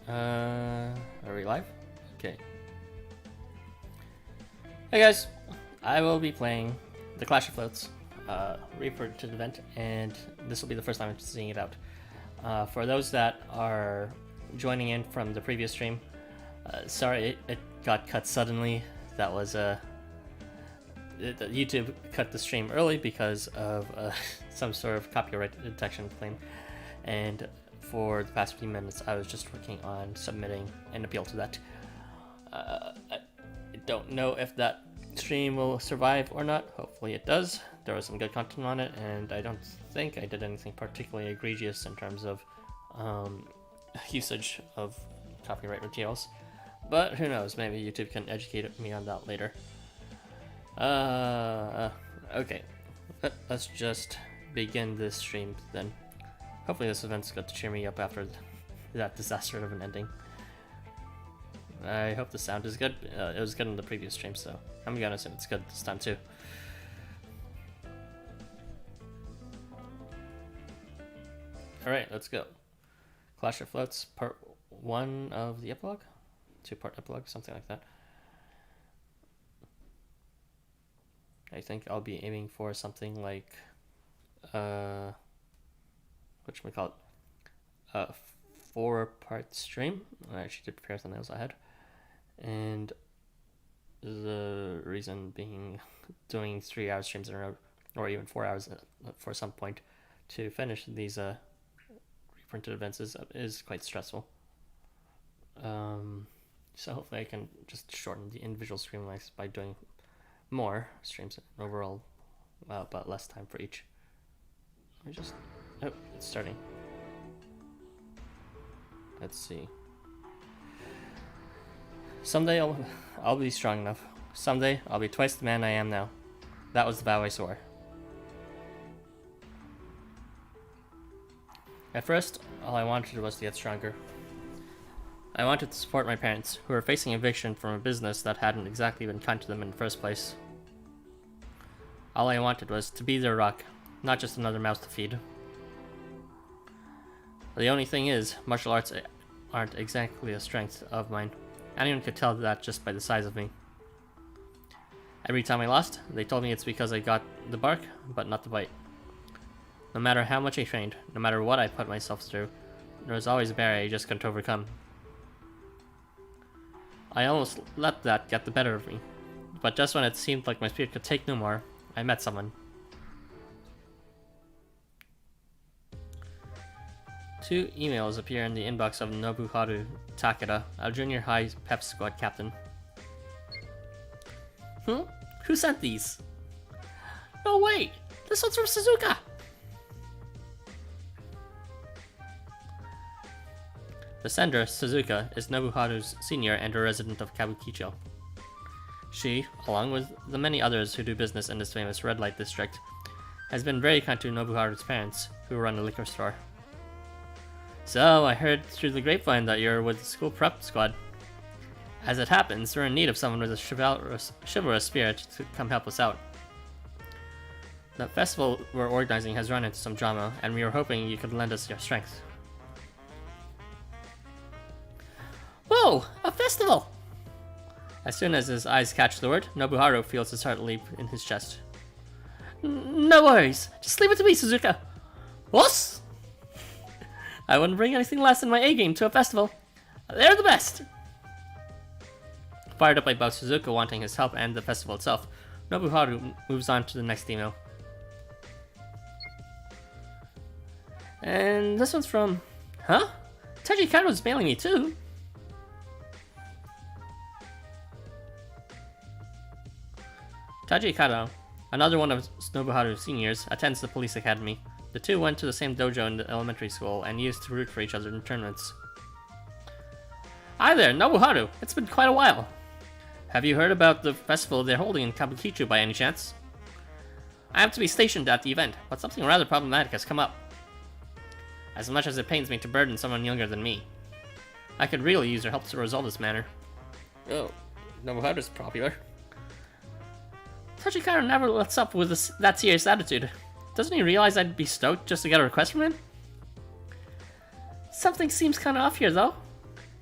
Are we live? Okay. Hey guys, I will be playing the Clash of Floats, referred to the event, and this will be the first time I'm seeing it out. For those that are joining in from the previous stream, sorry it got cut suddenly. That was YouTube cut the stream early because of some sort of copyright detection claim, and for the past few minutes I was just working on submitting an appeal to that. I don't know if that stream will survive or not. Hopefully it does. There was some good content on it, and I don't think I did anything particularly egregious in terms of usage of copyright materials, but who knows, maybe YouTube can educate me on that later. Okay, let's just begin this stream then. Hopefully this event's good to cheer me up after that disaster of an ending. I hope the sound is good. It was good in the previous stream, so I'm gonna assume it's good this time too. Alright, let's go. Clash of Floats, part 1 of the epilogue? 2-part epilogue, something like that. I think I'll be aiming for something like, whatchamacallit, a 4-part stream. I actually did prepare something else I had. And the reason being doing 3-hour streams in a row, or even 4 hours for some point, to finish these reprinted events is quite stressful. So hopefully I can just shorten the individual stream lengths by doing more streams overall, but less time for each. Let me just... Oh, it's starting. Let's see. Someday I'll be strong enough. Someday I'll be twice the man I am now. That was the vow I swore. At first, all I wanted was to get stronger. I wanted to support my parents, who were facing eviction from a business that hadn't exactly been kind to them in the first place. All I wanted was to be their rock, not just another mouse to feed. The only thing is, martial arts aren't exactly a strength of mine. Anyone could tell that just by the size of me. Every time I lost, they told me it's because I got the bark, but not the bite. No matter how much I trained, no matter what I put myself through, there was always a barrier I just couldn't overcome. I almost let that get the better of me, but just when it seemed like my spirit could take no more, I met someone. 2 emails appear in the inbox of Nobuharu Takeda, a junior high pep squad captain. Who sent these? No, wait! This one's from Suzuka! The sender, Suzuka, is Nobuharu's senior and a resident of Kabukicho. She, along with the many others who do business in this famous red light district, has been very kind to Nobuharu's parents, who run a liquor store. So, I heard through the grapevine that you're with the school prep squad. As it happens, we're in need of someone with a chivalrous spirit to come help us out. The festival we're organizing has run into some drama, and we were hoping you could lend us your strength. Whoa! A festival! As soon as his eyes catch the word, Nobuharu feels his heart leap in his chest. No worries. Just leave it to me, Suzuka. What? I wouldn't bring anything less than my A-game to a festival. They're the best! Fired up by both Suzuka wanting his help and the festival itself, Nobuharu moves on to the next email. And this one's from... Huh? Taiji Kato's mailing me too. Taiji Kato, another one of Nobuharu's seniors, attends the police academy. The two went to the same dojo in the elementary school and used to root for each other in tournaments. Hi there, Nobuharu! It's been quite a while. Have you heard about the festival they're holding in Kabukicho by any chance? I am to be stationed at the event, but something rather problematic has come up. As much as it pains me to burden someone younger than me, I could really use your help to resolve this matter. Oh, Nobuharu's popular. Tachikawa never lets up with that serious attitude. Doesn't he realize I'd be stoked just to get a request from him? Something seems kinda off here, though.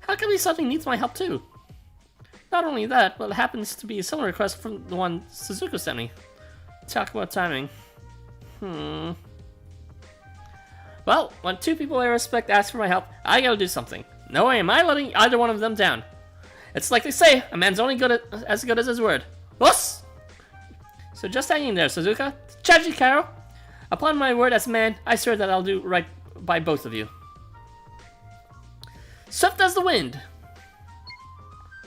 How come he suddenly needs my help too? Not only that, but it happens to be a similar request from the one Suzuka sent me. Talk about timing. Well, when two people I respect ask for my help, I gotta do something. No way am I letting either one of them down. It's like they say, a man's only as good as his word. Wuss! So just hang in there, Suzuka. Chaji Karo. Upon my word as man, I swear that I'll do right by both of you. Swift as the wind!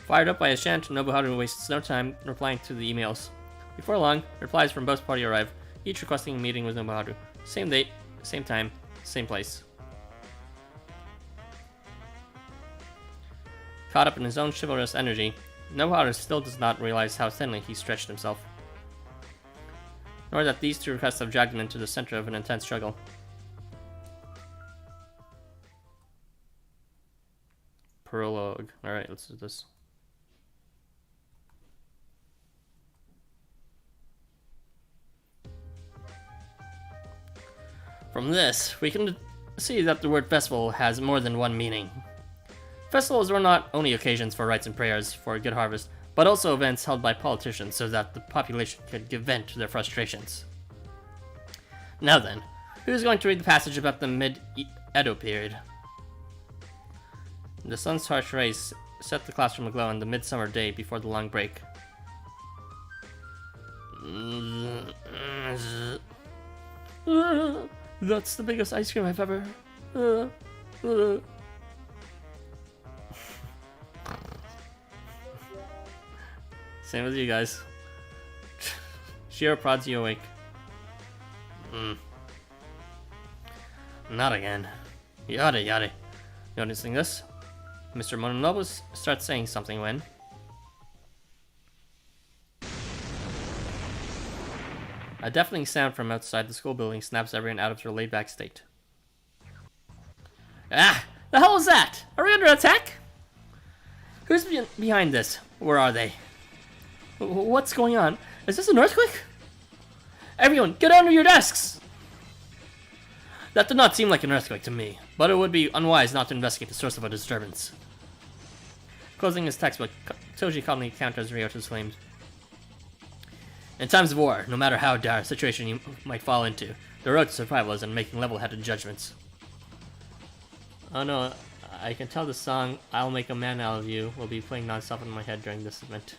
Fired up by his chant, Nobuharu wastes no time replying to the emails. Before long, replies from both parties arrive, each requesting a meeting with Nobuharu. Same date, same time, same place. Caught up in his own chivalrous energy, Nobuharu still does not realize how thinly he stretched himself. Nor that these two requests have dragged him into the center of an intense struggle. Prologue. Alright, let's do this. From this, we can see that the word festival has more than one meaning. Festivals were not only occasions for rites and prayers for a good harvest, but also events held by politicians so that the population could give vent to their frustrations. Now then, who's going to read the passage about the mid-Edo period? The sun's harsh rays set the classroom aglow on the midsummer day before the long break. That's the biggest ice cream I've ever... Same as you guys. Shiro prods you awake. Not again. Yada yada. Noticing this, Mr. Mononobu starts saying something when... A deafening sound from outside the school building snaps everyone out of their laid-back state. Ah! The hell is that? Are we under attack? Who's behind this? Where are they? What's going on? Is this an earthquake? Everyone, get under your desks! That did not seem like an earthquake to me, but it would be unwise not to investigate the source of a disturbance. Closing his textbook, Toji calmly counters Ryota's claims. In times of war, no matter how dire a situation you might fall into, the road to survival is in making level-headed judgments. Oh no, I can tell the song I'll Make a Man Out of You will be playing non-stop in my head during this event.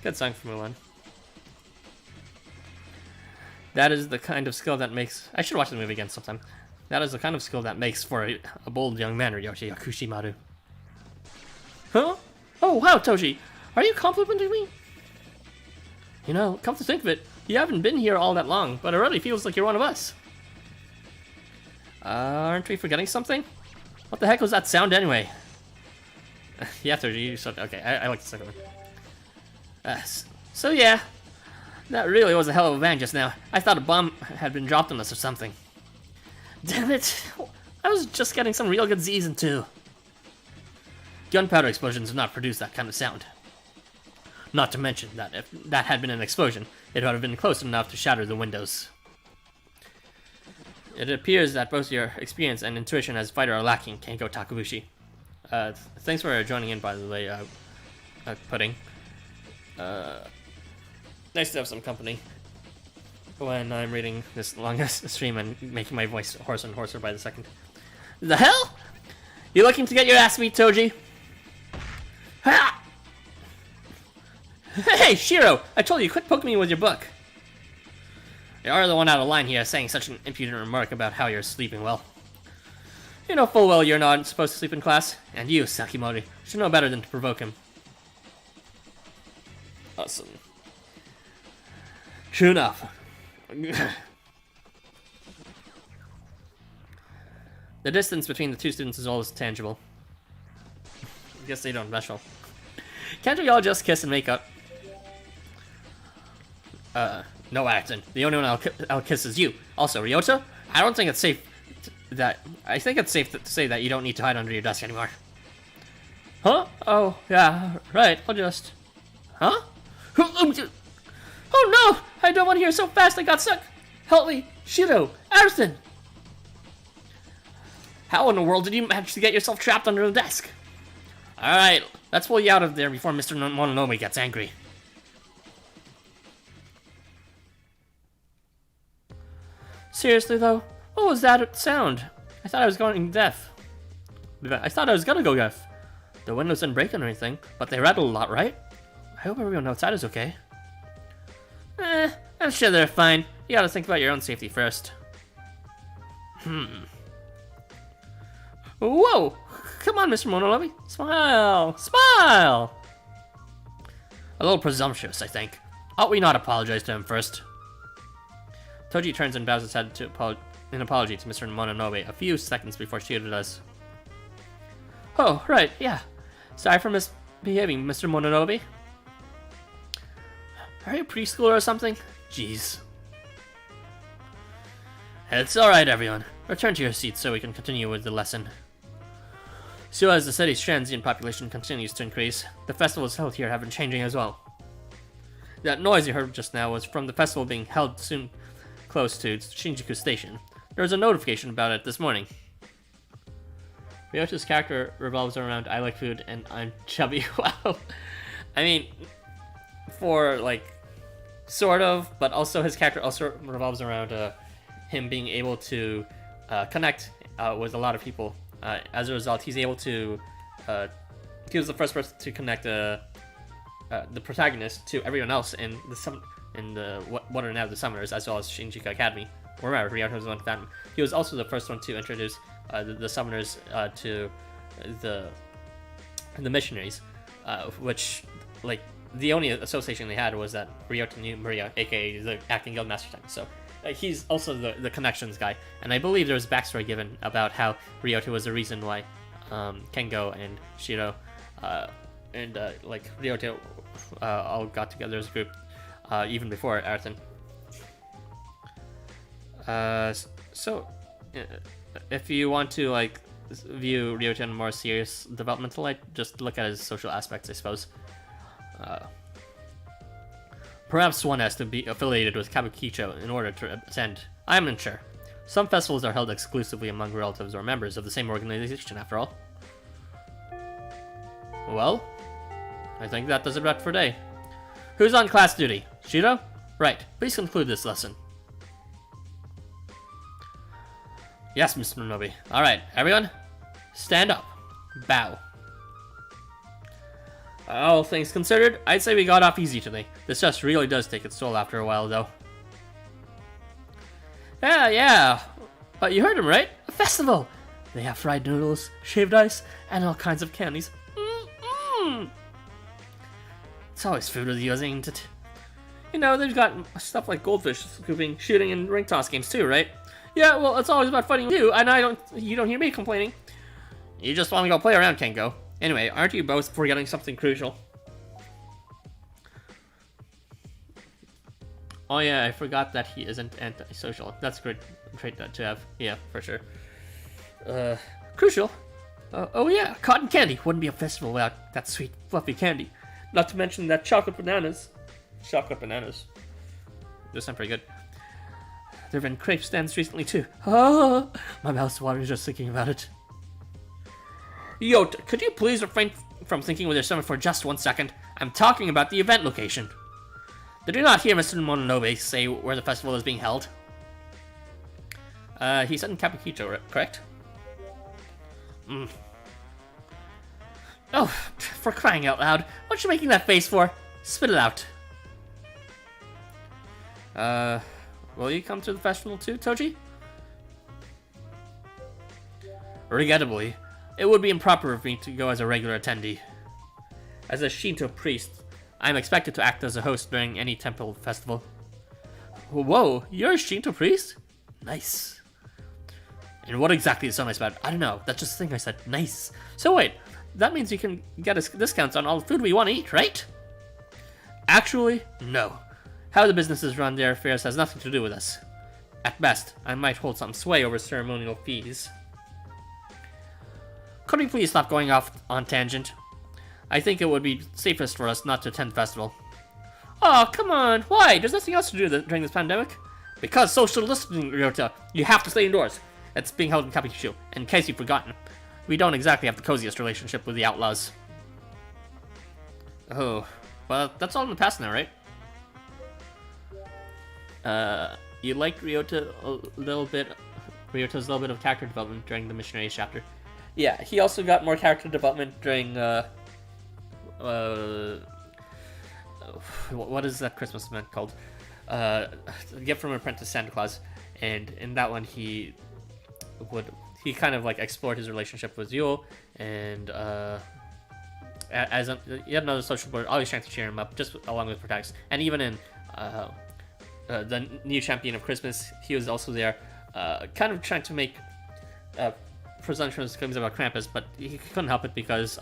Good song for Mulan. That is the kind of skill that makes... I should watch the movie again sometime. That is the kind of skill that makes for a bold young man, Ryoshi Yakushimaru. Huh? Oh, wow, Toji! Are you complimenting me? You know, come to think of it, you haven't been here all that long, but it already feels like you're one of us. Aren't we forgetting something? What the heck was that sound anyway? Yeah, Toji, you said... Okay, I like the second one. So yeah, that really was a hell of a bang just now. I thought a bomb had been dropped on us or something. Damn it! I was just getting some real good Z's into. Gunpowder explosions do not produce that kind of sound. Not to mention that if that had been an explosion, it would have been close enough to shatter the windows. It appears that both your experience and intuition as a fighter are lacking, Kenko Takebushi. Thanks for joining in, by the way, Pudding. Nice to have some company when I'm reading this longest stream and making my voice hoarser and hoarser by the second. The hell? You looking to get your ass beat, Toji? Ha! Hey, Shiro! I told you, quit poking me with your book. You're the one out of line here saying such an impudent remark about how you're sleeping well. You know full well you're not supposed to sleep in class, and you, Sakimori, should know better than to provoke him. Awesome. True enough. The distance between the two students is always tangible. I guess they don't mesh well. Can't we all just kiss and make up? No, Acton. The only one I'll kiss is you. Also, Ryota, I don't think it's safe I think it's safe to say that you don't need to hide under your desk anymore. Huh? Oh, yeah, right. I'll just... Huh? Oh no! I don't want to hear so fast I got stuck! Help me! Shiro! Arison! How in the world did you manage to get yourself trapped under the desk? Alright, let's pull you out of there before Mr. Mononobe gets angry. Seriously though, what was that sound? I thought I was going deaf. I thought I was gonna go deaf. The windows didn't break or anything, but they rattled a lot, right? I hope everyone outside is okay. I'm sure they're fine. You gotta think about your own safety first. Whoa! Come on, Mr. Mononobe. Smile! Smile! A little presumptuous, I think. Ought we not apologize to him first? Toji turns and bows his head in apology to Mr. Mononobe a few seconds before Shiro does. Oh, right, yeah. Sorry for misbehaving, Mr. Mononobe. Are you a preschooler or something? Jeez. It's alright, everyone. Return to your seats so we can continue with the lesson. So as the city's transient population continues to increase, the festivals held here have been changing as well. That noise you heard just now was from the festival being held soon close to Shinjuku Station. There was a notification about it this morning. Ryota's character revolves around I like food and I'm chubby. Wow. I mean, for like, sort of, but also his character also revolves around him being able to connect with a lot of people. As a result, he's able to. He was the first person to connect the protagonist to everyone else in what are now the Summoners, as well as Shinjuku Academy. Remember, Ryota was the one who found him. He was also the first one to introduce the Summoners to the missionaries, which, like, the only association they had was that Ryota knew Maria, aka the acting guild master time. So he's also the connections guy, and I believe there was backstory given about how Ryota was the reason why Kengo and Shiro and Ryota all got together as a group even before Arthur. So if you want to like view Ryota in a more serious developmental light, just look at his social aspects, I suppose. Perhaps one has to be affiliated with Kabukicho in order to attend. I'm unsure. Some festivals are held exclusively among relatives or members of the same organization, after all. Well, I think that does it wrap for today. Who's on class duty? Shiro? Right, please conclude this lesson. Yes, Mr. Mononobe. Alright, everyone, stand up. Bow. All things considered, I'd say we got off easy today. This just really does take its toll after a while, though. Yeah. But you heard him, right? A festival! They have fried noodles, shaved ice, and all kinds of candies. It's always food with you, isn't it? You know, they've got stuff like goldfish scooping, shooting, and ring toss games too, right? Yeah, well, it's always about fighting you, and you don't hear me complaining. You just want to go play around, Kengo. Anyway, aren't you both forgetting something crucial? Oh yeah, I forgot that he isn't antisocial. That's a great trait to have. Yeah, for sure. Crucial? Oh yeah, cotton candy. Wouldn't be a festival without that sweet, fluffy candy. Not to mention that chocolate bananas. Chocolate bananas. Those sound pretty good. There have been crepe stands recently too. Oh, my mouth's watering just thinking about it. Yota, could you please refrain from thinking with your stomach for just 1 second? I'm talking about the event location. Did you not hear Mr. Mononobe say where the festival is being held? He said in Kabukicho, correct? Oh, for crying out loud. What you making that face for? Spit it out. Will you come to the festival too, Toji? Regrettably, it would be improper of me to go as a regular attendee. As a Shinto priest, I am expected to act as a host during any temple festival. Whoa, you're a Shinto priest? Nice. And what exactly is so nice about it? I don't know, that's just the thing I said, nice. So wait, that means you can get us discounts on all the food we want to eat, right? Actually, no. How the businesses run their affairs has nothing to do with us. At best, I might hold some sway over ceremonial fees. Could we please stop going off on tangent? I think it would be safest for us not to attend the festival. Oh, come on. Why? There's nothing else to do during this pandemic. Because social distancing, Ryota. You have to stay indoors. It's being held in Kabukicho. In case you've forgotten, we don't exactly have the coziest relationship with the outlaws. Oh, well, that's all in the past now, right? You liked Ryota a little bit. Ryota's little bit of character development during the Missionaries chapter. Yeah, he also got more character development during, what is that Christmas event called? Gift from Apprentice Santa Claus. And in that one, he kind of like explored his relationship with Yule, and as yet another social support, always trying to cheer him up, just along with protagonist. And even in the new champion of Christmas, he was also there, kind of trying to make presumptions claims about Krampus, but he couldn't help it because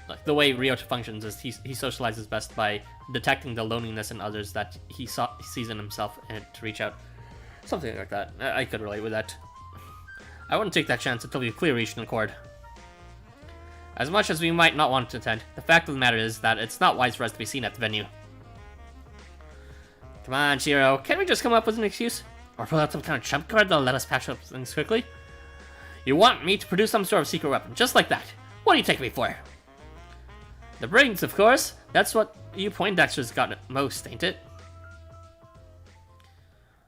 like the way Ryota functions is he socializes best by detecting the loneliness in others that he sees in himself and to reach out. Something like that. I could relate with that. I wouldn't take that chance until we clearly reached an accord. As much as we might not want to attend, the fact of the matter is that it's not wise for us to be seen at the venue. Come on, Shiro, can't we just come up with an excuse? Or pull out some kind of trump card that'll let us patch up things quickly? You want me to produce some sort of secret weapon, just like that. What do you take me for? The brains, of course. That's what you Poindexters got most, ain't it?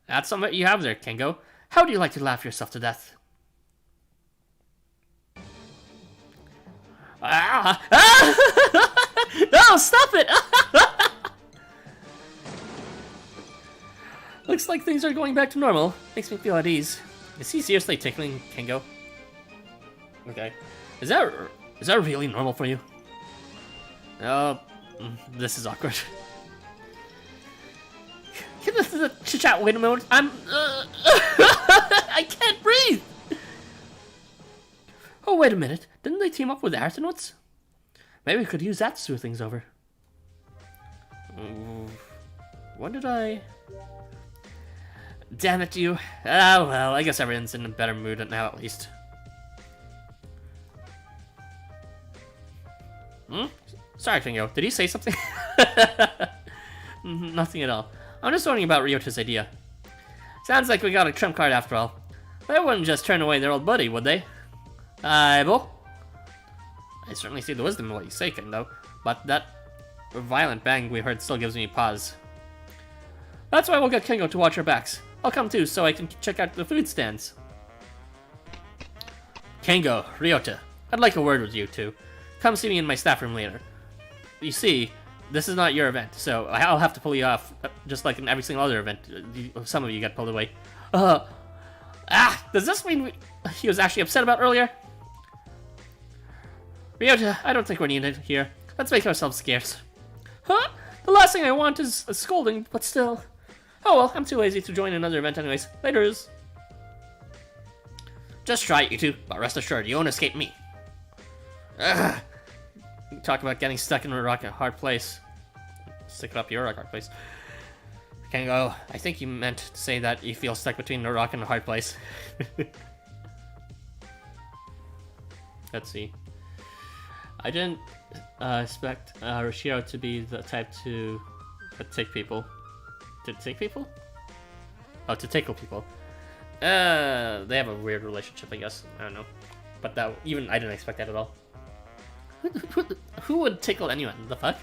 That's something you have there, Kengo. How do you like to laugh yourself to death? Ah! Ah! No, stop it! Looks like things are going back to normal. Makes me feel at ease. Is he seriously tickling Kengo? Okay. Is that really normal for you? Oh, this is awkward. Can this chat wait a moment? I can't breathe! Oh, wait a minute. Didn't they team up with Arthonauts? Maybe we could use that to smooth things over. What did I... Damn it, you. Ah, well, I guess everyone's in a better mood now, at least. Sorry, Kingo. Did you say something? Nothing at all. I'm just wondering about Ryota's idea. Sounds like we got a trump card after all. They wouldn't just turn away their old buddy, would they? Well, I certainly see the wisdom in what you say, Kendo, but that violent bang we heard still gives me pause. That's why we'll get Kingo to watch our backs. I'll come too, so I can check out the food stands. Kingo, Ryota, I'd like a word with you two. Come see me in my staff room later. You see, this is not your event, so I'll have to pull you off, just like in every single other event. Some of you get pulled away. Does this mean he was actually upset about earlier? Ryota, I don't think we're needed here. Let's make ourselves scarce. Huh? The last thing I want is a scolding, but still. Oh well, I'm too lazy to join another event anyways. Laters. Just try it, you two, but rest assured, you won't escape me. Ugh. Talk about getting stuck in a rock and hard place. Stick it up your rock hard place. Kengo, I think you meant to say that you feel stuck between a rock and a hard place. Let's see. I didn't expect Rishiro to be the type to tick people. To tick people? Oh, to tickle people. They have a weird relationship, I guess. I don't know. But that, even I didn't expect that at all. Who would tickle anyone? The fuck?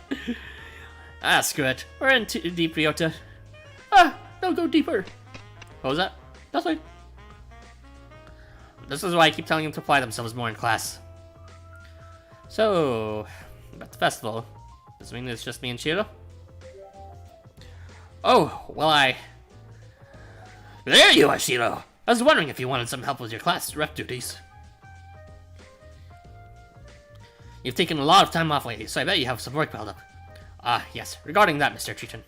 Screw it. We're in too deep, Ryota. No, go deeper. What was that? Nothing. This is why I keep telling them to apply themselves more in class. So, about the festival. Does it mean it's just me and Shiro? Oh, well There you are, Shiro! I was wondering if you wanted some help with your class rep duties. You've taken a lot of time off lately, so I bet you have some work piled up. Yes, regarding that, Mr. Triton.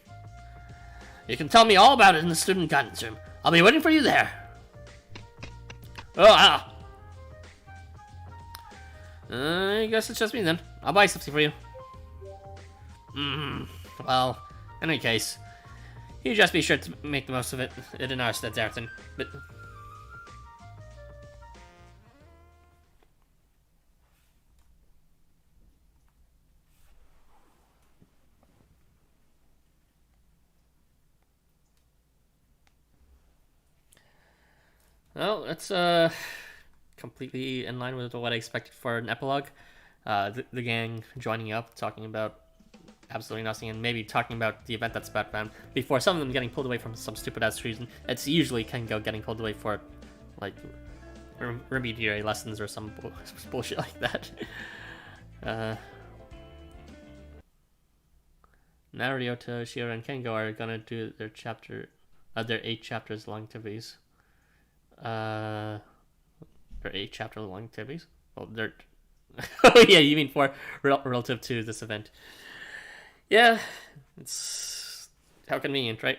You can tell me all about it in the student guidance room. I'll be waiting for you there. I guess it's just me then. I'll buy something for you. Well, in any case, you just be sure to make the most of it in our stead, Zartan. But... Well, it's completely in line with what I expected for an epilogue. The gang joining up, talking about absolutely nothing, and maybe talking about the event that's about them before some of them getting pulled away from some stupid ass reason. It's usually Kengo getting pulled away for like remediary lessons or some bullshit like that. Narioto, Shiro, and Kengo are gonna do their 8 chapters long activities. They're 8 chapter long activities? Well, they're... oh yeah, you mean for relative to this event. Yeah, it's... how convenient, right?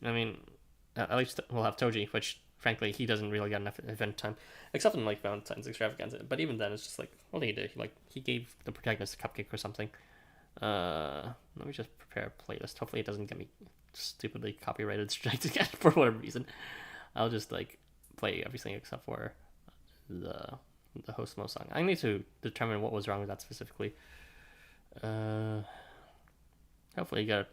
I mean, at least we'll have Toji, which, frankly, he doesn't really get enough event time. Except in, like, Valentine's Extravaganza. But even then, it's just like, what did he do? He gave the protagonist a cupcake or something. Let me just prepare a playlist. Hopefully it doesn't get me stupidly copyrighted strikes again for whatever reason. I'll just, like, play everything except for the Housamo song. I need to determine what was wrong with that specifically. Hopefully get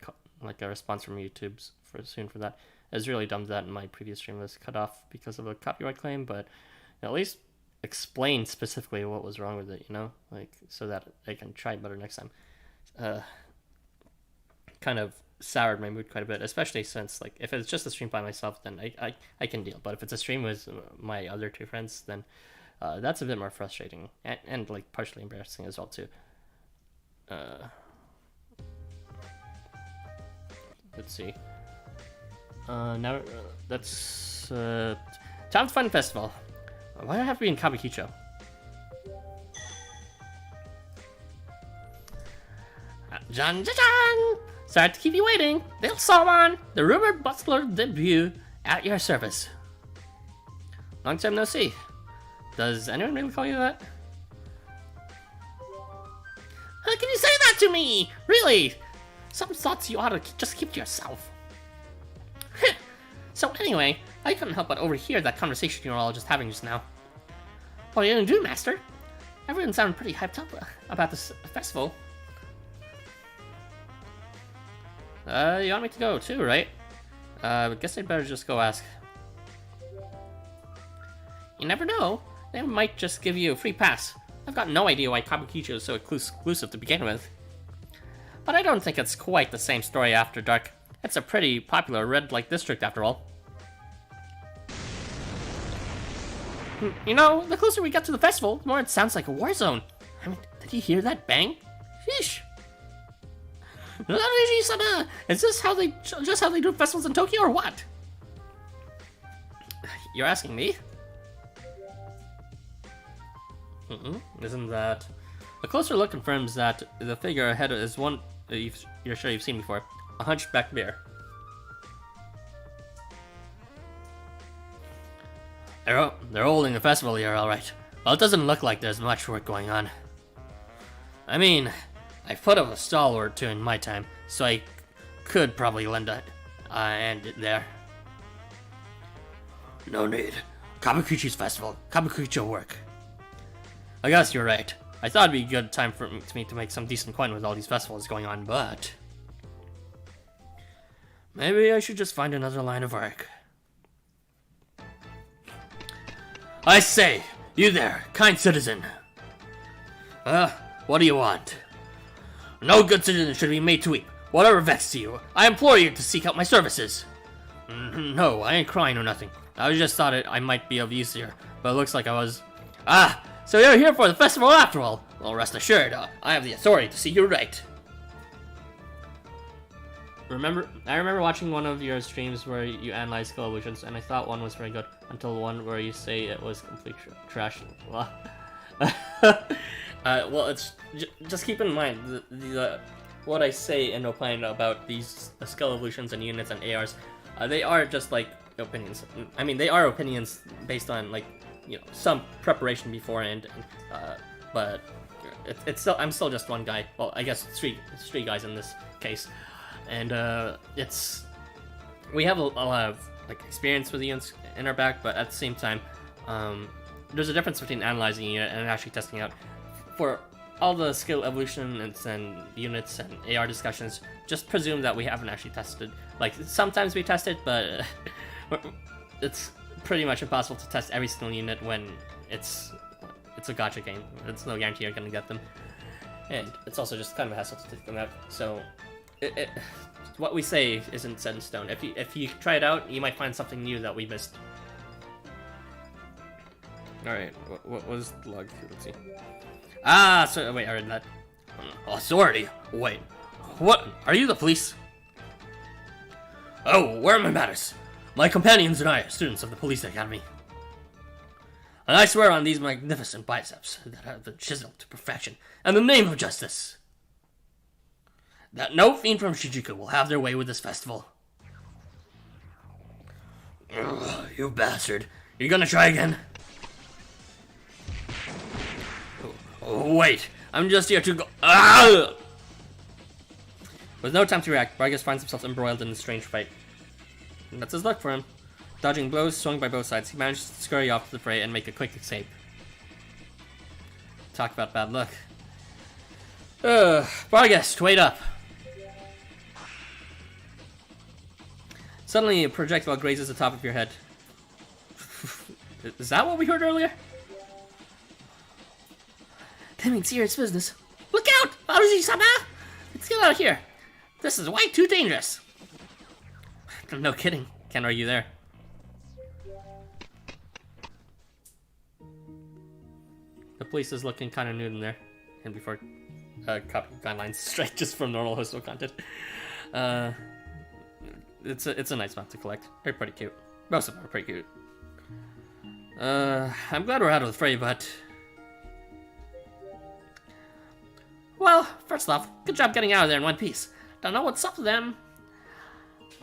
a response from YouTube soon for that. It's really dumb that my previous stream was cut off because of a copyright claim, but at least explain specifically what was wrong with it, you know, like so that I can try better next time. Kind of soured my mood quite a bit, especially since, like, if it's just a stream by myself, then I can deal. But if it's a stream with my other 2 friends, then that's a bit more frustrating and like partially embarrassing as well too. Let's see. Now that's Town Fun Festival. Why do I have to be in Kabukicho? Jan! Sorry to keep you waiting. They'll Salmon, the rumored bustler debut, at your service. Long time no see. Does anyone really call you that? How can you say that to me? Really? Some thoughts you ought to just keep to yourself. So anyway, I couldn't help but overhear that conversation you were all just having just now. What are you gonna do, Master? Everyone sounded pretty hyped up about this festival. You want me to go too, right? I guess I'd better just go ask. You never know. They might just give you a free pass. I've got no idea why Kabukicho is so exclusive to begin with. But I don't think it's quite the same story after dark. It's a pretty popular red light district after all. You know, the closer we get to the festival, the more it sounds like a war zone. I mean, did you hear that bang? Sheesh. Is this just how they do festivals in Tokyo or what? You're asking me? Isn't that... A closer look confirms that the figure ahead is one you're sure you've seen before. A hunchback bear. They're holding a festival here, alright. Well, it doesn't look like there's much work going on. I mean, I've put up a stall or 2 in my time, so I could probably lend a hand there. No need. Kabukicho's festival. Kabukicho work. I guess you're right. I thought it'd be a good time for me to make some decent coin with all these festivals going on, but... maybe I should just find another line of work. I say, you there, kind citizen. What do you want? No good citizen should be made to weep. Whatever vexed you, I implore you to seek out my services. No, I ain't crying or nothing. I just thought I might be of use here, but it looks like I was... Ah, so you're here for the festival after all. Well, rest assured, I have the authority to see you right. I remember watching one of your streams where you analyze skill illusions, and I thought one was very good, until the one where you say it was complete trash. Well, well, it's just keep in mind what I say in Opine about these skill evolutions and units and ARs. They are just like opinions. I mean, they are opinions based on, like, you know, some preparation beforehand, but it's still, I'm still just one guy. Well, I guess three guys in this case, and we have a lot of, like, experience with the units in our back, but at the same time, there's a difference between analyzing a unit and actually testing out. For all the skill evolutions and units and AR discussions, just presume that we haven't actually tested. Like, sometimes we test it, but it's pretty much impossible to test every single unit when it's a gacha game. It's no guarantee you're gonna get them. And it's also just kind of a hassle to take them out. So, what we say isn't set in stone. If you try it out, you might find something new that we missed. Alright, what was the log? Let's see. Ah, so wait, I read that. Authority? Wait, what? Are you the police? Oh, where are my matters? My companions and I are students of the police academy. And I swear on these magnificent biceps that have been chiseled to perfection, in the name of justice, that no fiend from Shijuku will have their way with this festival. Ugh, you bastard. You gonna try again? Oh, wait, I'm just here to go. Ah! With no time to react, Vargas finds himself embroiled in a strange fight. And that's his luck for him. Dodging blows swung by both sides, he manages to scurry off to the fray and make a quick escape. Talk about bad luck. Vargas, wait up! Suddenly, a projectile grazes the top of your head. Is that what we heard earlier? That means serious business. Look out! Aruji-sama! Let's get out of here. This is way too dangerous. No kidding. Can't argue there. The police is looking kind of nude in there. And before copy guidelines straight just from normal hostel content. It's a nice map to collect. They're pretty cute. Most of them are pretty cute. I'm glad we're out of the fray, but... Well, first off, good job getting out of there in one piece. Don't know what's up with them.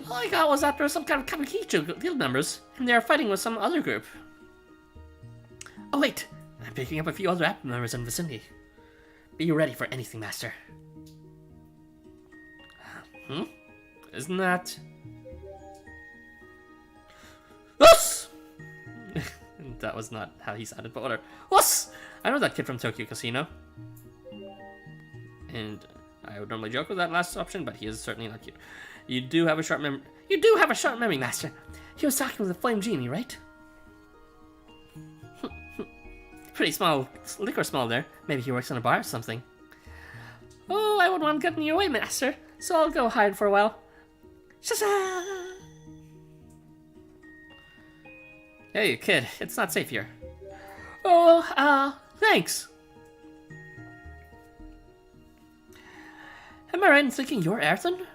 All I got was after some kind of Kabukicho guild members, and they are fighting with some other group. Oh wait, I'm picking up a few other app members in the vicinity. Be ready for anything, Master. Isn't that... Wuss! That was not how he sounded, but whatever. Wuss! I know that kid from Tokyo Casino. And I would normally joke with that last option, but he is certainly not cute. You do have a sharp memory. You do have a sharp memory, Master. He was talking with the Flame Genie, right? Pretty small liquor smell there. Maybe he works in a bar or something. Oh, I wouldn't want to get in your way, Master. So I'll go hide for a while. Shasha! Hey, kid. It's not safe here. Oh, thanks. Am I right in thinking you're Ayrton?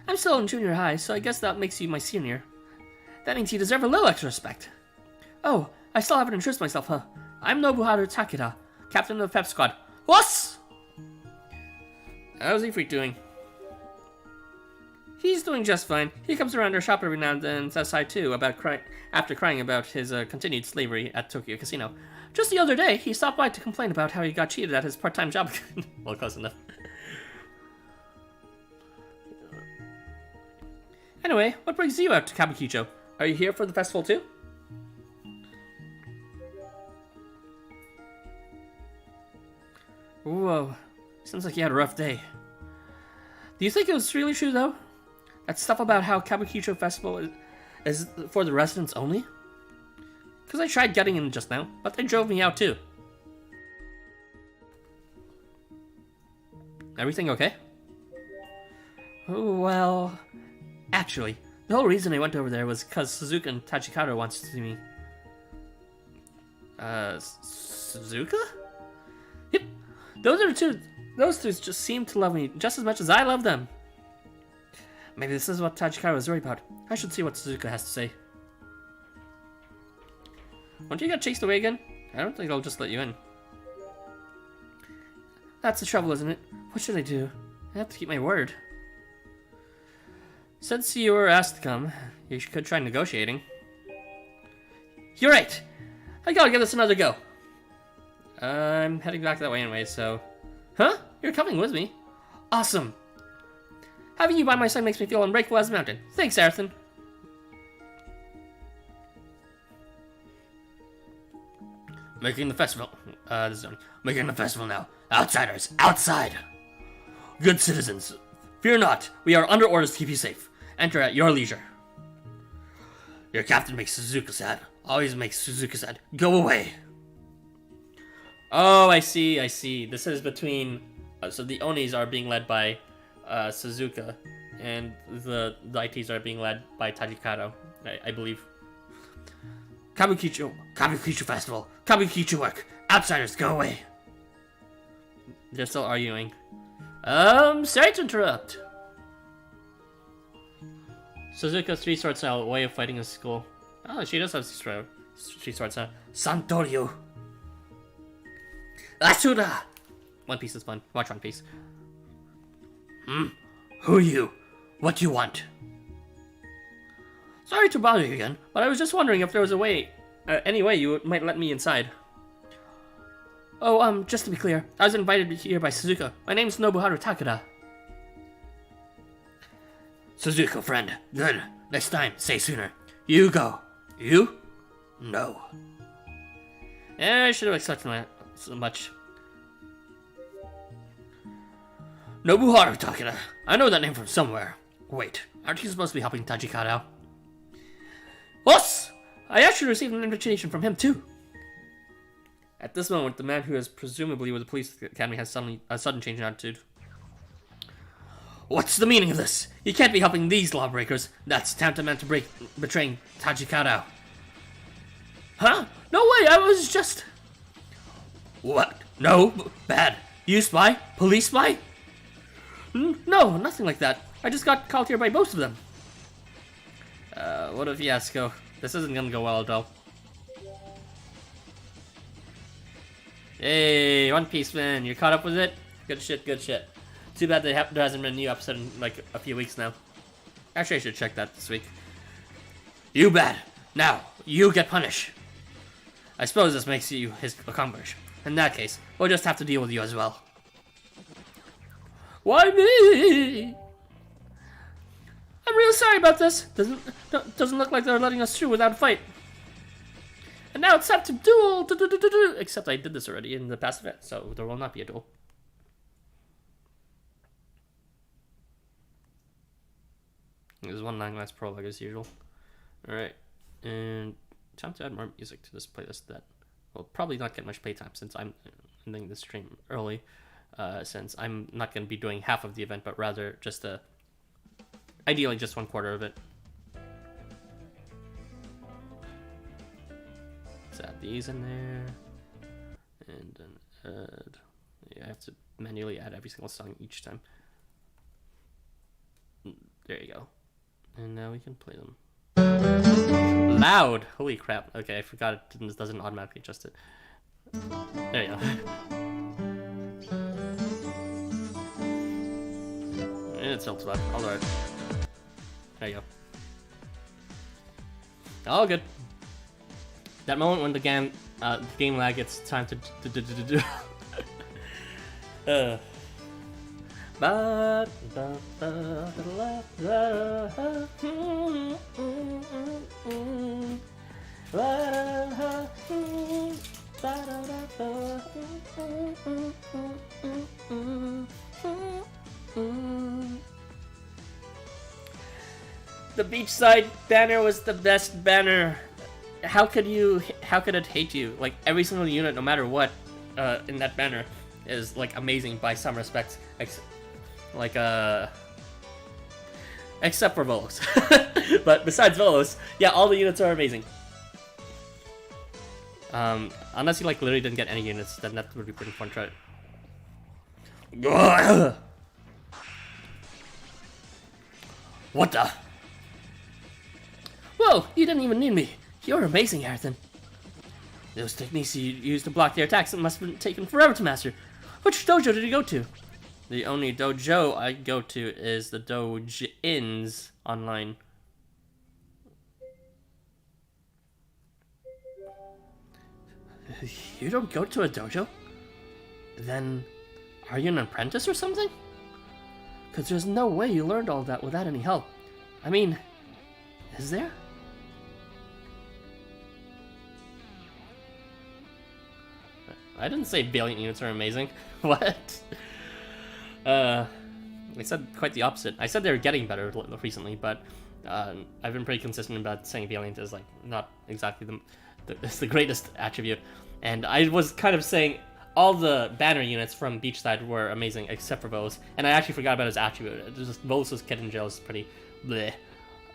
I'm still in junior high, so I guess that makes you my senior. That means you deserve a little extra respect. Oh, I still haven't introduced myself, huh? I'm Nobuharu Takeda, captain of the Pep Squad. What? How's Ifrit doing? He's doing just fine. He comes around our shop every now and then and says hi too, after crying about his continued slavery at Tokyo Casino. Just the other day, he stopped by to complain about how he got cheated at his part-time job. Well, close enough. Anyway, what brings you out to Kabukicho? Are you here for the festival too? Whoa, sounds like you had a rough day. Do you think it was really true though? That stuff about how Kabukicho Festival is for the residents only? Because I tried getting in just now, but they drove me out too. Everything okay? Oh, well... Actually, the whole reason I went over there was because Suzuka and Tachikado wants to see me. Suzuka? Yep. Those two just seem to love me just as much as I love them. Maybe this is what Tachikado is worried about. I should see what Suzuka has to say. Won't you get chased away again? I don't think they'll just let you in. That's the trouble, isn't it? What should I do? I have to keep my word. Since you were asked to come, you could try negotiating. You're right! I gotta give this another go. I'm heading back that way anyway, so... Huh? You're coming with me? Awesome! Having you by my side makes me feel unbreakable as a mountain. Thanks, Ayrton. Making the festival. Making the festival now. Outsiders, outside! Good citizens, fear not. We are under orders to keep you safe. Enter at your leisure. Your captain makes Suzuka sad. Always makes Suzuka sad. Go away. Oh, I see. This is between... so the Onis are being led by Suzuka, and the ITs are being led by Tajikado, I believe. Kabukicho Festival. Kabukicho work. Outsiders, go away. They're still arguing. Sorry to interrupt. Suzuka's three sword style way of fighting is cool. Oh, she does have three sword style. Santorio. Asura. One Piece is fun. Watch One Piece. Who are you? What do you want? Sorry to bother you again, but I was just wondering if there was a way, any way you might let me inside. Oh, just to be clear, I was invited here by Suzuka. My name's Nobuharu Takeda. Suzuka, friend. Good. Next time, say sooner. You go. You? No. I should have accepted so much. Nobuharu Takeda. I know that name from somewhere. Wait, aren't you supposed to be helping Tajikado? Boss! I actually received an invitation from him too. At this moment, the man who is presumably with the police academy has a sudden change in attitude. What's the meaning of this? You can't be helping these lawbreakers. That's tantamount to betraying Tajikado. Huh? No way, I was just... What? No? Bad. You spy? Police spy? No, nothing like that. I just got called here by both of them. What a fiasco. This isn't gonna go well at all. Hey, One Piece man, you caught up with it? Good shit, good shit. Too bad there hasn't been a new episode in like a few weeks now. Actually, I should check that this week. You bad. Now, you get punished. I suppose this makes you his accomplice. In that case, we'll just have to deal with you as well. Why me? I'm really sorry about this. Doesn't look like they're letting us through without a fight. And now it's time to duel. Except I did this already in the past event, so there will not be a duel. There's one long last prologue as usual. Alright, and time to add more music to this playlist that will probably not get much playtime since I'm ending the stream early. Since I'm not going to be doing half of the event, but rather just ideally just 1/4 of it. Let's add these in there, and then add. Yeah, I have to manually add every single song each time. There you go, and now we can play them. Loud! Holy crap! Okay, I forgot it doesn't automatically adjust it. There you go. It's tilts back. All right. There you go. All good. That moment when the game lag, it's time to do. The beachside banner was the best banner. How could it hate you? Like every single unit, no matter what, in that banner is like amazing by some respects. Except for Volos. But besides Volos, yeah, all the units are amazing. Unless you like literally didn't get any units, then that would be pretty fun to try. What the? Whoa, you didn't even need me. You're amazing, Harrison. Those techniques you used to block their attacks must have been taken forever to master. Which dojo did you go to? The only dojo I go to is the Dojins online. You don't go to a dojo? Then, are you an apprentice or something? Because there's no way you learned all that without any help. I mean, is there? I didn't say Valiant units are amazing. What? I said quite the opposite. I said they were getting better recently, but I've been pretty consistent about saying Valiant is like not exactly it's the greatest attribute, and I was kind of saying all the banner units from Beachside were amazing except for Vos, and I actually forgot about his attribute. Vos' Kid in Jail is pretty bleh.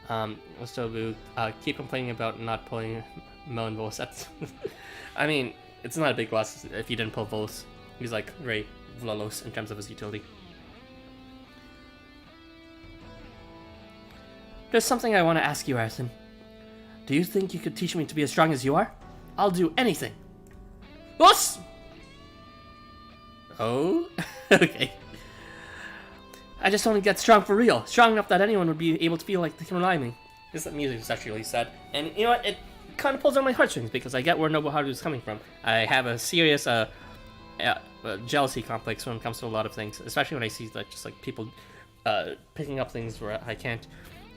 Ostobu, keep complaining about not pulling Mo and Vos. That's I mean, it's not a big loss if you didn't pull Vos. He's like very Vlolos in terms of his utility. There's something I want to ask you, Arson. Do you think you could teach me to be as strong as you are? I'll do anything. Us! Oh? Okay. I just want to get strong for real. Strong enough that anyone would be able to feel like they can rely on me. This music is actually really sad. And you know what? It kind of pulls on my heartstrings because I get where Nobuharu is coming from. I have a serious jealousy complex when it comes to a lot of things. Especially when I see that just like people picking up things where I can't.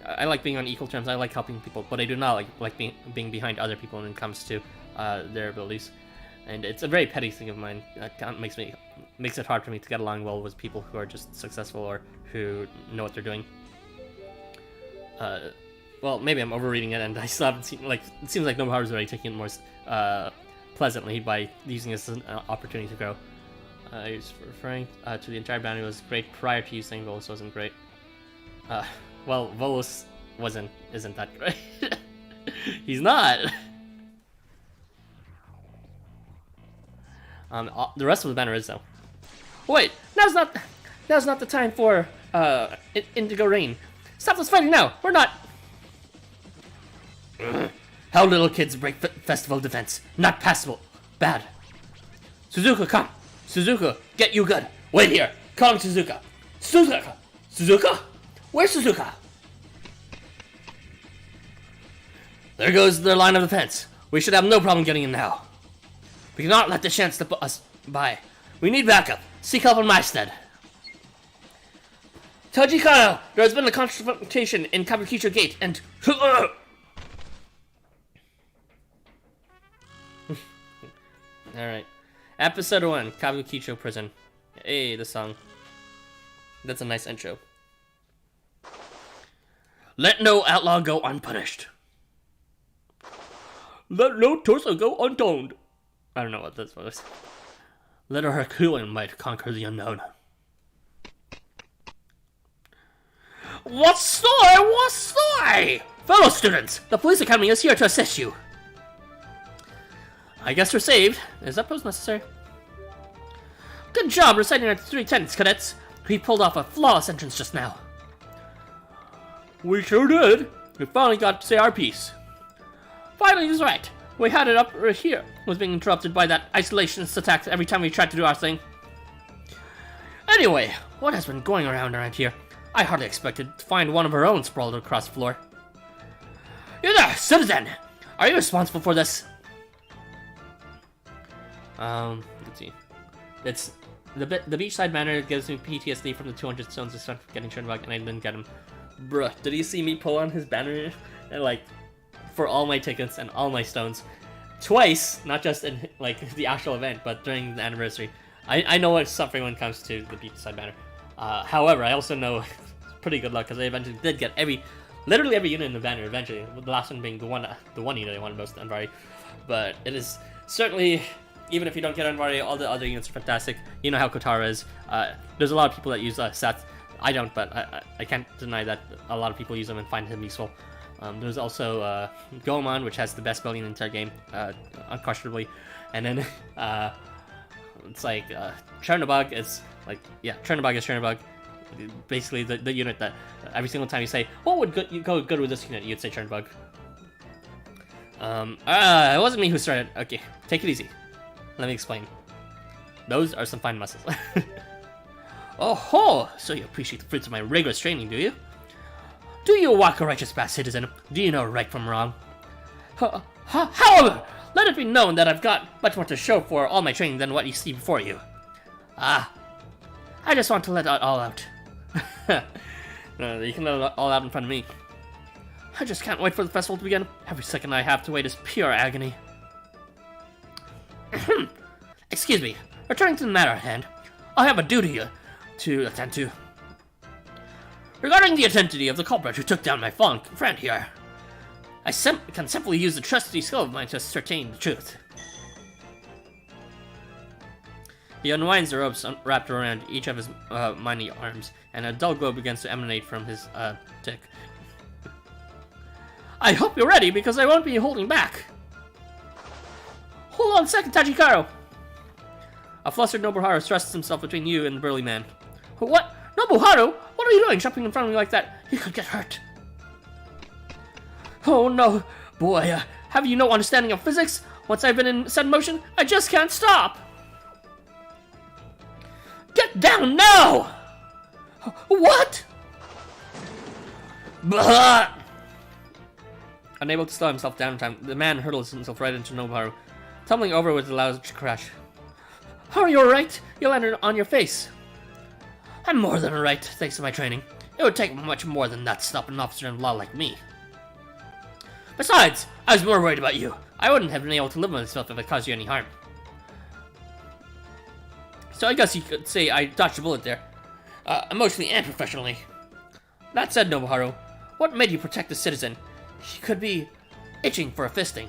I like being on equal terms. I like helping people, but I do not like being behind other people when it comes to their abilities. And it's a very petty thing of mine. That makes it hard for me to get along well with people who are just successful or who know what they're doing. Well, maybe I'm overreading it, and I still haven't seen. Like, it seems like Nobuharu's already taking it more pleasantly by using this as an opportunity to grow. He's referring to the entire banner was great prior to you saying Volos wasn't great. Well, Volos isn't that great. He's not. The rest of the banner is though. Wait, now's not the time for Indigo Rain. Stop this fighting now. We're not. How little kids break festival defense. Not passable. Bad. Suzuka, come. Suzuka, get you good. Wait here. Calling Suzuka. Suzuka. Suzuka? Where's Suzuka? There goes their line of defense. We should have no problem getting in now. We cannot let this chance slip us by. We need backup. Seek help on my stead. Toji Kano, there has been a confrontation in Kabukicho Gate and... Alright. Episode 1, Kabukicho Prison. Hey, the song. That's a nice intro. Let no outlaw go unpunished. Let no torso go untoned. I don't know what this was. Let our Herculean might conquer the unknown. What story? What story? Fellow students, the police academy is here to assist you. I guess we're saved. Is that pose necessary? Good job reciting our 3 tenets, cadets. We pulled off a flawless entrance just now. We sure did. We finally got to say our piece. Finally, he's right. We had it up right here. Was being interrupted by that isolationist attack every time we tried to do our thing. Anyway, what has been going around here? I hardly expected to find one of our own sprawled across the floor. You there, citizen! Are you responsible for this? Let's see. It's the beachside banner gives me PTSD from the 200 stones I spent getting Chernbog, and I didn't get him. Bruh, did you see me pull on his banner and like for all my tickets and all my stones twice? Not just in like the actual event, but during the anniversary. I know what's suffering when it comes to the beachside banner. However, I also know pretty good luck because I eventually did get literally every unit in the banner. Eventually, the last one being the one unit I wanted most, Anvari. But it is certainly. Even if you don't get Anvari, all the other units are fantastic. You know how Kotara is. There's a lot of people that use Seth. I don't, but I can't deny that a lot of people use them and find him useful. There's also Goemon, which has the best building in the entire game, unquestionably. And then it's like Chernobog is like, yeah, Chernobog is Chernobog. Basically the unit that every single time you say, what would go good with this unit, you'd say Chernobog. It wasn't me who started. Okay, take it easy. Let me explain. Those are some fine muscles. Oh ho! So you appreciate the fruits of my rigorous training, do you? Do you walk a righteous path, citizen? Do you know right from wrong? However, let it be known that I've got much more to show for all my training than what you see before you. I just want to let it all out. No, you can let it all out in front of me. I just can't wait for the festival to begin. Every second I have to wait is pure agony. Excuse me, returning to the matter at hand, I have a duty to attend to. Regarding the identity of the culprit who took down my fallen friend here, I can simply use the trusty skill of mine to ascertain the truth. He unwinds the ropes wrapped around each of his mighty arms, and a dull glow begins to emanate from his dick. I hope you're ready, because I won't be holding back. Hold on a second, Tajikaro. A flustered Nobuharu thrusts himself between you and the burly man. What? Nobuharu? What are you doing jumping in front of me like that? You could get hurt. Oh no, boy, have you no understanding of physics? Once I've been set in motion, I just can't stop. Get down now! What? Blah! Unable to slow himself down in time, the man hurtles himself right into Nobuharu, tumbling over with a loud crash. Are you alright? You landed on your face. I'm more than alright, thanks to my training. It would take much more than that to stop an officer in law like me. Besides, I was more worried about you. I wouldn't have been able to live with myself if it caused you any harm. So I guess you could say I dodged a bullet there. Emotionally and professionally. That said, Nobuharu, what made you protect the citizen? He could be itching for a fisting.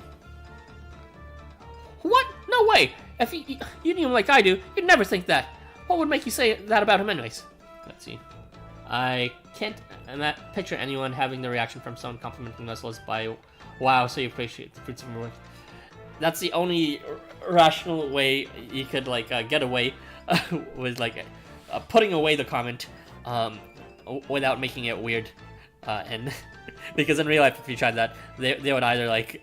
What? No way! If you knew him like I do, you'd never think that. What would make you say that about him anyways? Let's see. I can't picture anyone having the reaction from someone complimenting themselves by, wow, so you appreciate the fruits of your work. That's the only rational way you could, like, get away with, like, putting away the comment without making it weird. And because in real life, if you tried that, they would either, like,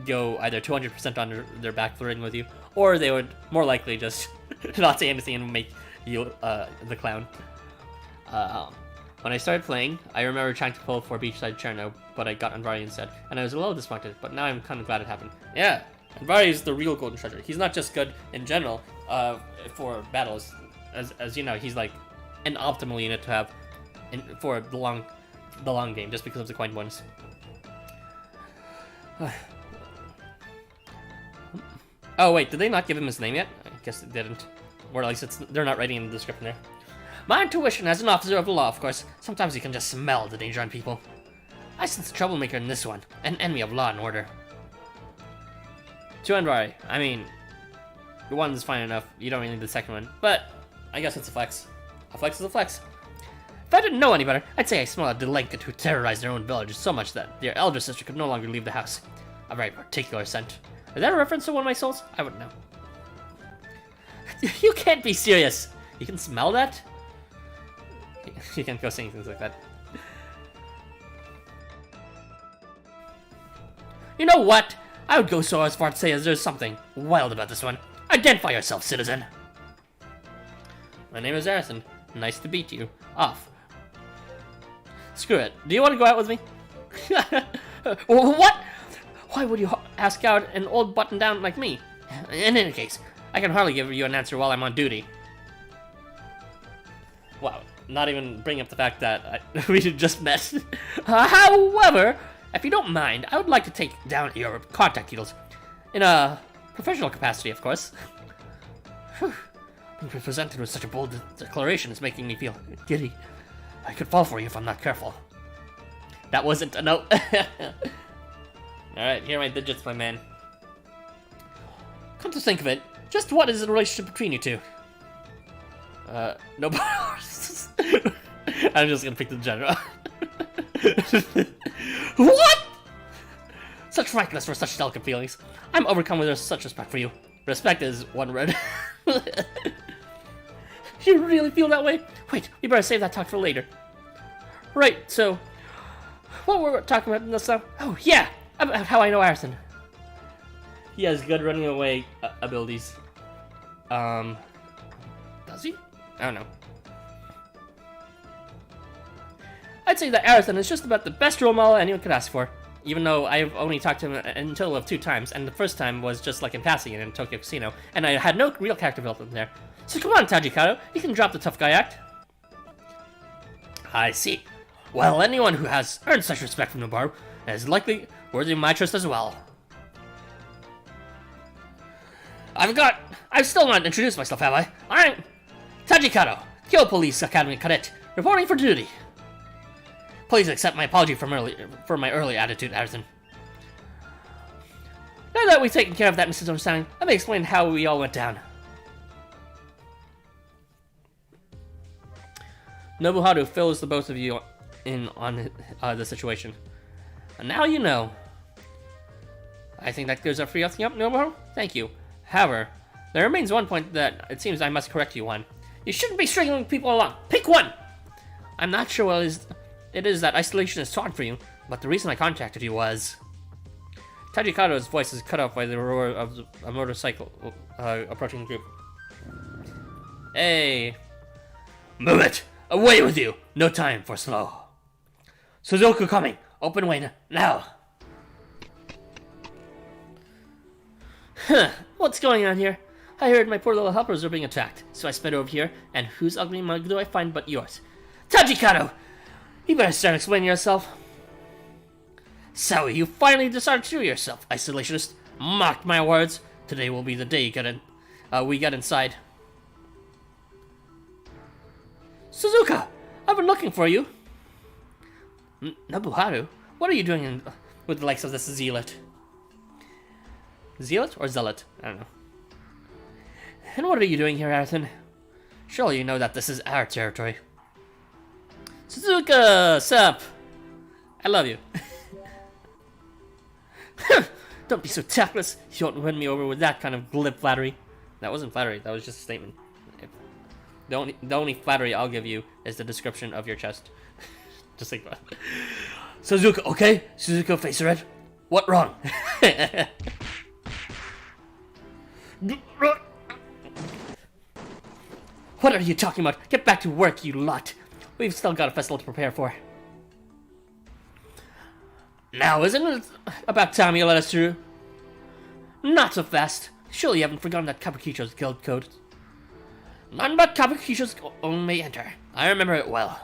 go either 200% on their back flirting with you, or they would more likely just not say anything and make you the clown. When I started playing, I remember trying to pull for Beachside Cherno, but I got Anvari instead, and I was a little disappointed, but now I'm kind of glad it happened. Yeah, Anvari is the real golden treasure. He's not just good in general for battles, as you know, he's like an optimal unit to have for the long game, just because of the coin bonus. Oh wait, did they not give him his name yet? I guess they didn't, or at least they're not writing in the description there. My intuition as an officer of the law, of course. Sometimes you can just smell the danger on people. I sense a troublemaker in this one, an enemy of law and order. To Anvari, I mean, the one's fine enough, you don't really need the second one, but I guess it's a flex. A flex is a flex. If I didn't know any better, I'd say I smell a delinquent who terrorized their own village so much that their elder sister could no longer leave the house. A very particular scent. Is that a reference to one of my souls? I wouldn't know. You can't be serious! You can smell that? You can't go saying things like that. You know what? I would go so as far to say as there's something wild about this one. Identify yourself, citizen. My name is Arison. Nice to meet you. Off. Screw it. Do you want to go out with me? What? Why would you ask out an old button-down like me? In any case, I can hardly give you an answer while I'm on duty. Wow. Not even bring up the fact that we just met. However, if you don't mind, I would like to take down your contact details. In a professional capacity, of course. Being presented with such a bold declaration is making me feel giddy. I could fall for you if I'm not careful. That wasn't a note. Alright, here are my digits, my man. Come to think of it, just what is the relationship between you two? No. I'm just gonna pick the general. What? Such frankness for such delicate feelings. I'm overcome with such respect for you. Respect is one word. You really feel that way? Wait, we better save that talk for later. Right, so what were we talking about in this stuff? Oh yeah, about how I know Arison. He has good running away abilities. Does he? I don't know. I'd say that Arison is just about the best role model anyone could ask for. Even though I've only talked to him in total of 2 times, and the first time was just like in passing in Tokyo Casino, and I had no real character development there. So come on, Tajikaro, you can drop the tough guy act. I see. Well, anyone who has earned such respect from Nobuharu is likely worthy of my trust as well. I've still not introduced myself, have I? Alright. Tajikaro, Kyo Police Academy Cadet, Reporting for duty. Please accept my apology for my earlier attitude, Addison. Now that we've taken care of that misunderstanding, let me explain how we all went down. Nobuharu fills the both of you in on the situation. And now you know. I think that clears up for you, Nobuharu. Thank you. However, there remains one point that it seems I must correct you on. You shouldn't be stringing people along. Pick one! I'm not sure what it is that isolation is taught for you, but the reason I contacted you was... Tajikado's voice is cut off by the roar of a motorcycle approaching the group. Hey! Move it! Away with you! No time for slow. Suzuku coming! Open way now! Huh, what's going on here? I heard my poor little helpers are being attacked, so I sped over here, and whose ugly mug do I find but yours? Tajikado! You better start explaining yourself. So, you finally decided to do yourself, isolationist. Mark my words. Today will be the day we get inside. Suzuka! I've been looking for you. Nobuharu? What are you doing with the likes of this zealot? Zealot or zealot? I don't know. And what are you doing here, Arthur? Surely you know that this is our territory. Suzuka! Sup? I love you. Don't be so tactless. You won't win me over with that kind of glib flattery. That wasn't flattery, that was just a statement. The only flattery I'll give you is the description of your chest. Just like that. Suzuka, okay? Suzuka, face red. What wrong? What are you talking about? Get back to work, you lot. We've still got a festival to prepare for. Now, isn't it about time you let us through? Not so fast. Surely you haven't forgotten that Kabukicho's guild code. None but Kabukicho's own may enter. I remember it well.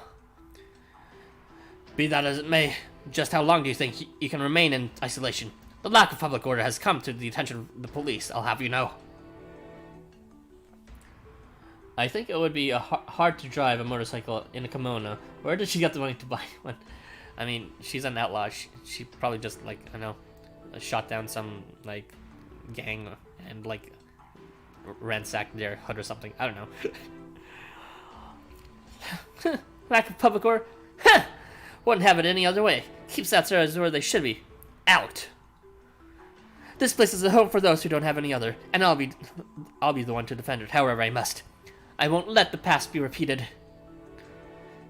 Be that as it may, just how long do you think you can remain in isolation? The lack of public order has come to the attention of the police, I'll have you know. I think it would be hard to drive a motorcycle in a kimono. Where did she get the money to buy one? I mean, she's an outlaw. She probably just, like, I don't know, shot down some, like, gang and, like, ransacked their hood or something. I don't know. Lack of public order? Huh! Wouldn't have it any other way. Keeps outsiders where they should be. Out. This place is a home for those who don't have any other, and I'll be the one to defend it however I must. I won't let the past be repeated.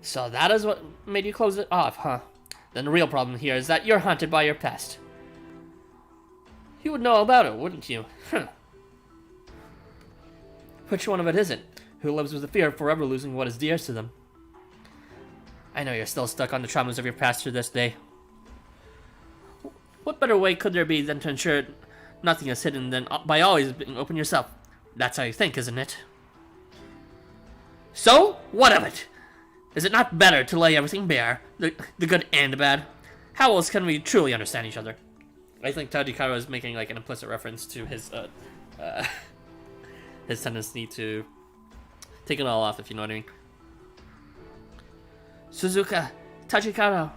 So that is what made you close it off, huh? Then the real problem here is that you're haunted by your past. You would know all about it, wouldn't you? Which one of it isn't? Who lives with the fear of forever losing what is dearest to them? I know you're still stuck on the traumas of your past to this day. What better way could there be than to ensure nothing is hidden than by always being open yourself? That's how you think, isn't it? So, what of it? Is it not better to lay everything bare, the good and the bad? How else can we truly understand each other? I think Tajikawa is making like an implicit reference to his his tendency to take it all off, if you know what I mean. Suzuka, Tajikawa.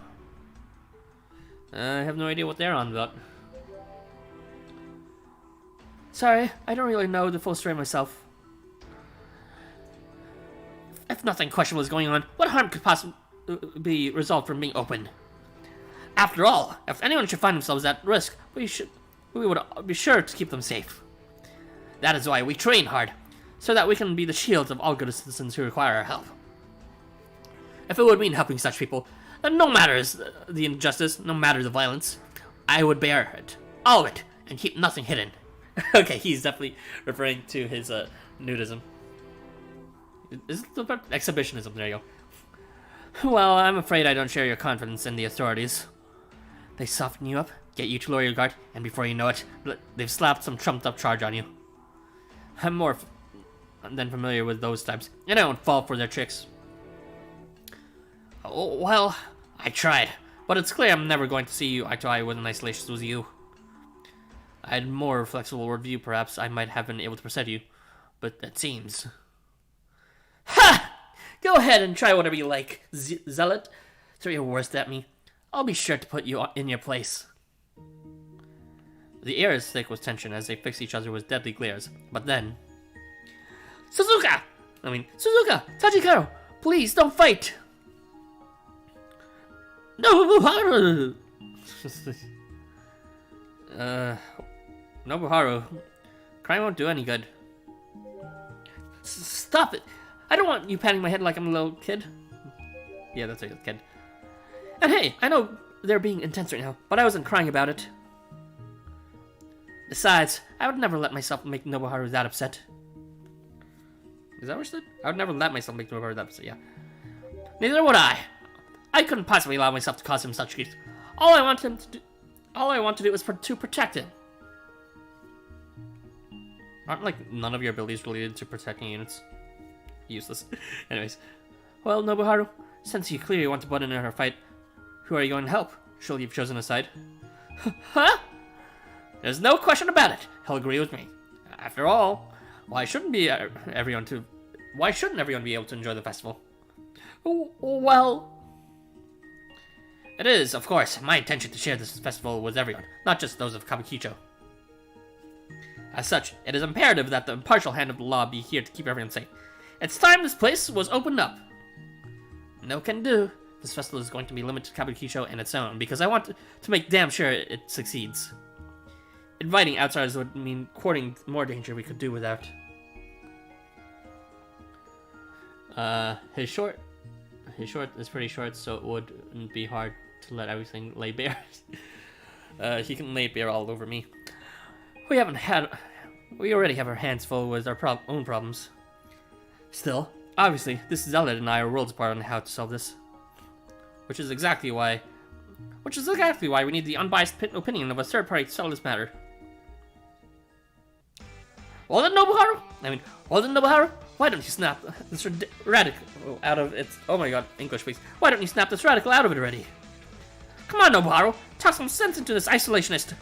I have no idea what they're on about. Sorry, I don't really know the full story myself. If nothing questionable is going on, what harm could possibly be resolved from being open? After all, if anyone should find themselves at risk, we would be sure to keep them safe. That is why we train hard, so that we can be the shields of all good citizens who require our help. If it would mean helping such people, then no matter the injustice, no matter the violence, I would bear it, all of it, and keep nothing hidden. Okay, he's definitely referring to his nudism. Is it about exhibitionism? There you go. Well, I'm afraid I don't share your confidence in the authorities. They soften you up, get you to lower your guard, and before you know it, they've slapped some trumped-up charge on you. I'm more than familiar with those types, and I don't fall for their tricks. Oh, well, I tried, but it's clear I'm never going to see you eye to eye with an isolationist with you. I had more flexible worldview, perhaps I might have been able to persuade you, but that seems... Ha! Go ahead and try whatever you like, Zealot. Throw your worst at me. I'll be sure to put you in your place. The air is thick with tension as they fix each other with deadly glares. But then... Suzuka! Tajikaro! Please, don't fight! Nobuharu! Nobuharu, crying won't do any good. Stop it! I don't want you patting my head like I'm a little kid. Yeah, that's a kid. And hey, I know they're being intense right now, but I wasn't crying about it. Besides, I would never let myself make Nobuharu that upset. Is that what she said? I would never let myself make Nobuharu that upset, yeah. Neither would I. I couldn't possibly allow myself to cause him such grief. All I want to do is to protect him. Aren't, like, none of your abilities related to protecting units? Useless. Anyways. Well, Nobuharu, since you clearly want to butt in her fight, who are you going to help? Surely you've chosen a side. Huh? There's no question about it. He'll agree with me. After all, why shouldn't everyone be able to enjoy the festival? Well... It is, of course, my intention to share this festival with everyone, not just those of Kabukicho. As such, it is imperative that the impartial hand of the law be here to keep everyone safe. It's time this place was opened up. No can do. This festival is going to be limited to Kabukicho and its own, because I want to make damn sure it succeeds. Inviting outsiders would mean courting more danger we could do without. His short is pretty short, so it wouldn't be hard to let everything lay bare. He can lay bare all over me. We already have our hands full with our own problems. Still, obviously, this Zealot and I are worlds apart on how to solve this. Which is exactly why we need the unbiased opinion of a third party to settle this matter. Well then, Nobuharu, why don't you snap this radical out of its... Oh my god, English please. Why don't you snap this radical out of it already? Come on, Nobuharu, talk some sense into this isolationist.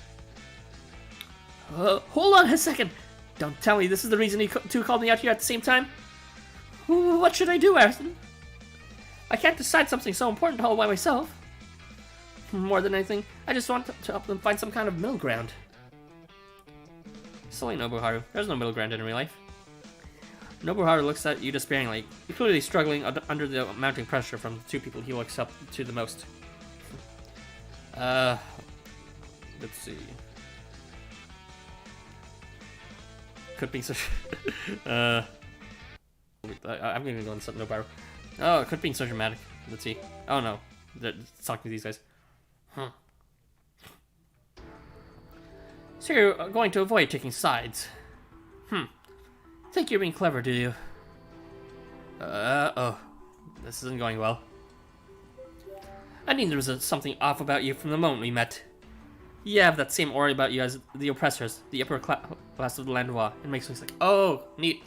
Hold on a second. Don't tell me this is the reason you two called me out here at the same time? What should I do, Arison? I can't decide something so important all by myself. More than anything, I just want to help them find some kind of middle ground. Silly Nobuharu, there's no middle ground in real life. Nobuharu looks at you despairingly, clearly struggling under the mounting pressure from the two people he looks up to the most. Let's see. Could be such... I'm gonna go on Nobuharu. Oh, it could be so dramatic. Let's see. Oh no. Let's talk to these guys. Huh. So you're going to avoid taking sides. Think you're being clever, do you? Oh. This isn't going well. I knew there was something off about you from the moment we met. You have that same aura about you as the oppressors, the upper class of the Landois. It makes me think, oh, neat.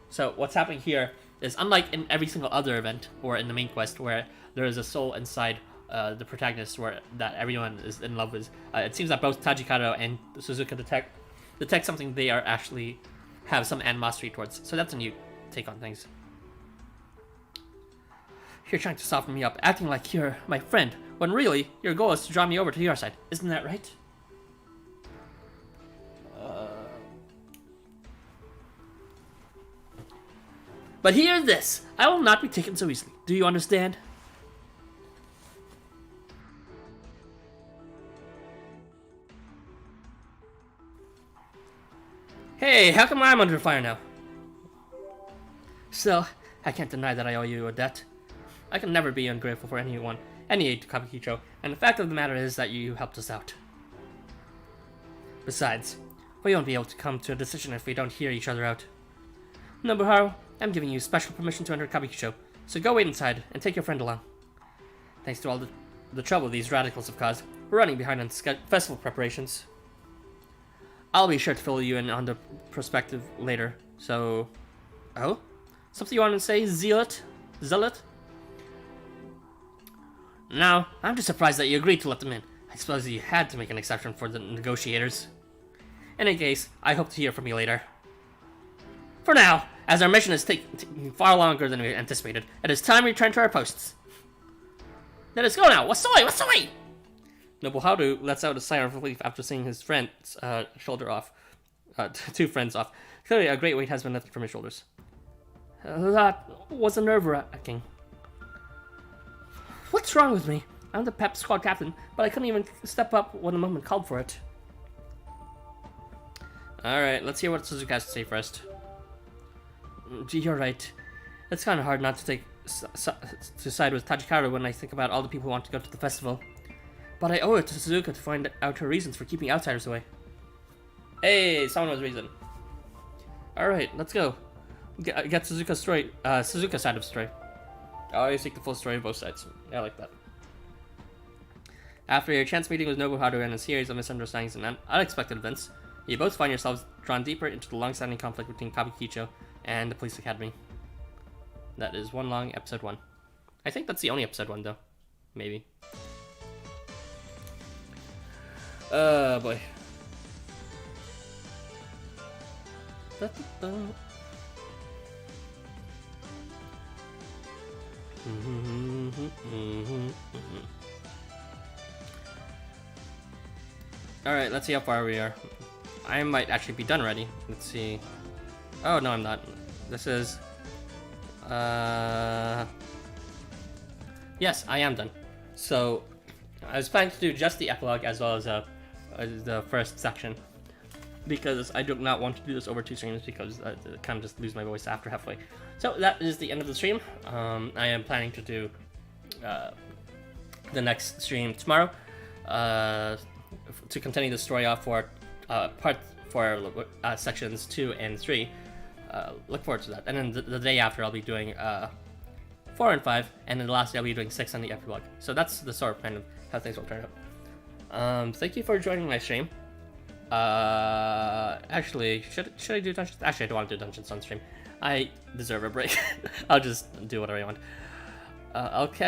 So what's happening here is, unlike in every single other event, or in the main quest, where there is a soul inside the protagonist that everyone is in love with, it seems that both Tajikaro and Suzuka detect something they are actually have some animosity towards. So that's a new take on things. You're trying to soften me up, acting like you're my friend, when really, your goal is to draw me over to your side. Isn't that right? But hear this! I will not be taken so easily. Do you understand? Hey, how come I'm under fire now? Still, I can't deny that I owe you a debt. I can never be ungrateful for anyone, any aid to Kabukicho, and the fact of the matter is that you helped us out. Besides, we won't be able to come to a decision if we don't hear each other out. Nobuharu, I'm giving you special permission to enter Kabukicho, so go wait inside and take your friend along. Thanks to all the trouble these radicals have caused, we're running behind on festival preparations. I'll be sure to fill you in on the perspective later, so... Oh? Something you want to say, Zealot? No, I'm just surprised that you agreed to let them in. I suppose you had to make an exception for the negotiators. In any case, I hope to hear from you later. For now, As our mission is taking far longer than we anticipated, it is time we return to our posts. Let us go now! Wasoi! Wasoi! Noble Haru lets out a sigh of relief after seeing his friend's shoulder off. 2 friends off. Clearly, a great weight has been lifted from his shoulders. That was nerve-wracking. What's wrong with me? I'm the pep squad captain, but I couldn't even step up when the moment called for it. Alright, let's hear what Suzuka has to say first. You're right. It's kind of hard not to side with Tajikaru when I think about all the people who want to go to the festival. But I owe it to Suzuka to find out her reasons for keeping outsiders away. Hey, someone was reason. Alright, let's go. Get Suzuka's story, Suzuka's side of the story. I always take the full story of both sides. I like that. After your chance meeting with Nobuharu and a series of misunderstandings and unexpected events, you both find yourselves drawn deeper into the long-standing conflict between Kabukicho and the police academy. That is one long episode 1. I think that's the only episode 1, though. Maybe. Boy. Alright, let's see how far we are. I might actually be done already. Let's see. Oh, no, I'm not. This is... Yes, I am done. So, I was planning to do just the epilogue as well as the first section. Because I do not want to do this over 2 streams because I kind of just lose my voice after halfway. So that is the end of the stream. I am planning to do the next stream tomorrow to continue the story off for sections 2 and 3. Look forward to that. And then the day after I'll be doing 4 and 5, and then the last day I'll be doing 6 on the epilogue. So that's the sort of plan of how things will turn out. Thank you for joining my stream. Actually, should I do dungeons? Actually, I don't want to do dungeons on stream. I deserve a break. I'll just do whatever I want. I'll catch